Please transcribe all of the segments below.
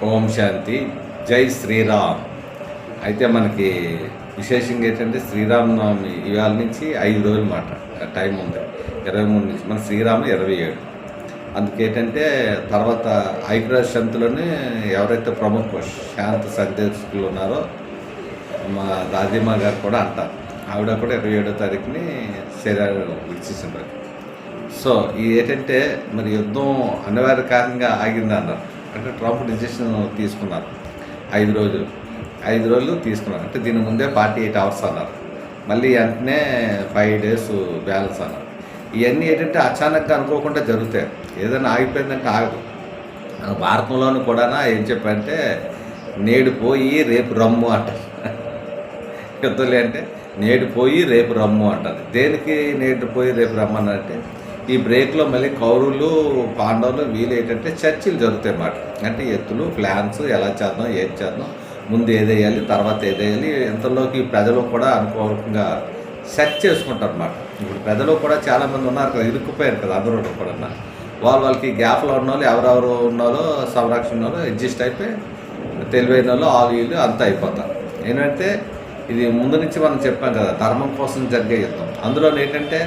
ఓం శాంతి. జై శ్రీరామ్. అయితే మనకి విశేషంగా ఏంటంటే శ్రీరామనవమి ఇవాళ నుంచి 5 రోజులు మాట టైం ఉంది. 23 నుంచి మన శ్రీరామ 27. అందుకేంటంటే తర్వాత ఐక్యరాజ్య సమితిలోనే ఎవరైతే ప్రముఖ శాంత సందేశకులు ఉన్నారో మా దాదిమా గారు కూడా అంటారు. ఆవిడ కూడా 27వ తారీఖుని శరీరం విడిచేసింటారు. సో ఇది ఏంటంటే మరి యుద్ధం అనివార్య కారణంగా ఆగింది అన్నారు. అంటే ట్రంప్ డిసిషన్ తీసుకున్నారు 5 రోజులు తీసుకున్నారు. అంటే దీని ముందే 48 అవర్స్ అన్నారు. మళ్ళీ వెంటనే 5 days బ్యాలెన్స్ అన్నారు. ఇవన్నీ ఏంటంటే అచానక్గా అనుకోకుండా జరుగుతాయి. ఏదైనా ఆగిపోయిందంటే ఆగదు. మన భారతంలోనూ కూడా ఏం చెప్పంటే నేడు పోయి రేపు రమ్ము అంటారు. యుద్ధంలో అంటే నేడు పోయి రేపు రమ్ము అంటారు. దేనికి నేడు పోయి రేపు రమ్మనంటే ఈ బ్రేక్లో మళ్ళీ కౌరవులు పాండవులు వీళ్ళు ఏంటంటే చర్చలు జరుగుతాయి అన్నమాట. అంటే ఎత్తులు ప్లాన్స్ ఎలా చేద్దాం ఏం చేద్దాం ముందు ఏదేయాలి తర్వాత ఏదేయాలి ఎంతలోకి ప్రజలు కూడా అనుకోకుండా సెర్చ్ చేసుకుంటారు అన్నమాట. ఇప్పుడు ప్రజలు కూడా చాలామంది ఉన్నారు కదా, ఇరుక్కుపోయారు కదా అందరూ కూడా. వాళ్ళకి గ్యాప్లో ఉన్న వాళ్ళు ఎవరెవరు ఉన్నారో సంరక్షణ ఉన్నారో అడ్జస్ట్ అయిపోయి తెలివైన వాళ్ళు వాళ్ళు వీళ్ళు అంతా అయిపోతారు. ఏంటంటే ఇది ముందు నుంచి మనం చెప్పాం కదా, ధర్మం కోసం జరిగే యుద్ధం. అందులో ఏంటంటే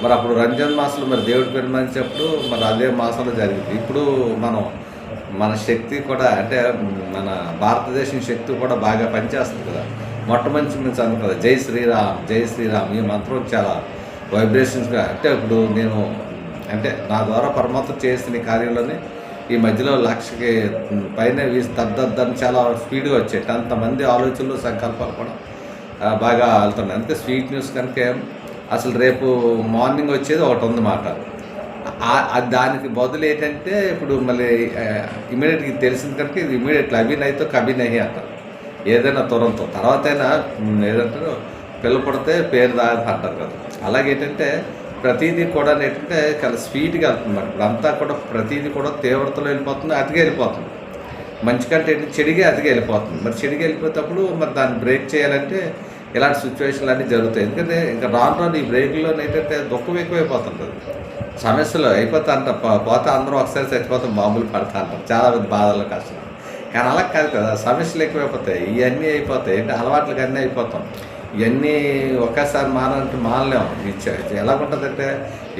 మరి అప్పుడు రంజాన్ మాసంలో మరి దేవుడి పెరుమనించేప్పుడు మరి అదే మాసంలో జరిగింది. ఇప్పుడు మన శక్తి కూడా అంటే మన భారతదేశం శక్తి కూడా బాగా పనిచేస్తుంది కదా. మొట్టమొదటి అను కదా జై శ్రీరామ్ జై శ్రీరామ్ ఈ మంత్రం చాలా వైబ్రేషన్స్గా. అంటే ఇప్పుడు నేను అంటే నా ద్వారా పరమాత్మ చేసిన కార్యంలోనే ఈ మధ్యలో 1,00,000కి పైన తద్దని చాలా స్పీడ్గా వచ్చాయి. అంతమంది ఆలోచనలు సంకల్పాలు కూడా బాగా వెళ్తున్నాయి. అందుకే స్వీట్ న్యూస్ కనుక అసలు రేపు మార్నింగ్ వచ్చేది ఒకటి ఉందన్నమాట. దానికి బదులు ఏంటంటే ఇప్పుడు మళ్ళీ ఇమీడియట్గా తెలిసింది కనుక ఇది ఇమీడియట్లీ అభినయ్తో కభినహి అంటారు. ఏదైనా తురంతో తర్వాతైనా ఏదంటారు పిల్ల పుడితే పేరు దాని అంటారు కదా. అలాగేంటంటే ప్రతిదీ కూడా ఏంటంటే చాలా స్వీట్గా వెళ్తుంది. మరి ఇప్పుడు అంతా కూడా ప్రతిదీ కూడా తీవ్రతలో వెళ్ళిపోతుంది, అతిగా వెళ్ళిపోతుంది. మంచి కంటే చెడిగా అతిగా వెళ్ళిపోతుంది. మరి చెడిగా వెళ్ళిపోయేటప్పుడు మరి దాన్ని బ్రేక్ చేయాలంటే ఇలాంటి సిచ్యువేషన్లు అన్నీ జరుగుతాయి. ఎందుకంటే ఇంకా రాను ఈ బ్రేక్లో ఏంటంటే దుఃఖం ఎక్కువైపోతుంటుంది. సమస్యలు అయిపోతా అంటారు, పోతే అందరూ ఒకసారి చచ్చిపోతాం మామూలు పడతా అంటారు చాలా మంది బాధలు కష్టం. కానీ అలా కాదు కదా, సమస్యలు ఎక్కువైపోతాయి, ఇవన్నీ అయిపోతాయి. అంటే అలవాట్లకి అన్నీ అయిపోతాం. ఇవన్నీ ఒకేసారి మానాలంటే మానలేము. ఎలా ఉంటుందంటే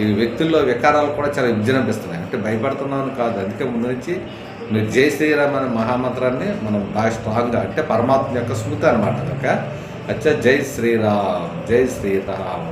ఈ వ్యక్తుల్లో వికారాలు కూడా చాలా విజృంభిస్తున్నాయి. అంటే భయపడుతున్నామని కాదు, అందుకే ముందు నుంచి మీరు జై శ్రీరామ్ అనే మహామంత్రాన్ని మనం బాగా స్ట్రాంగ్గా అంటే పరమాత్మ యొక్క స్మృతి అనమాట. కనుక అచ్చా జై శ్రీరామ్ జై శ్రీరామ్.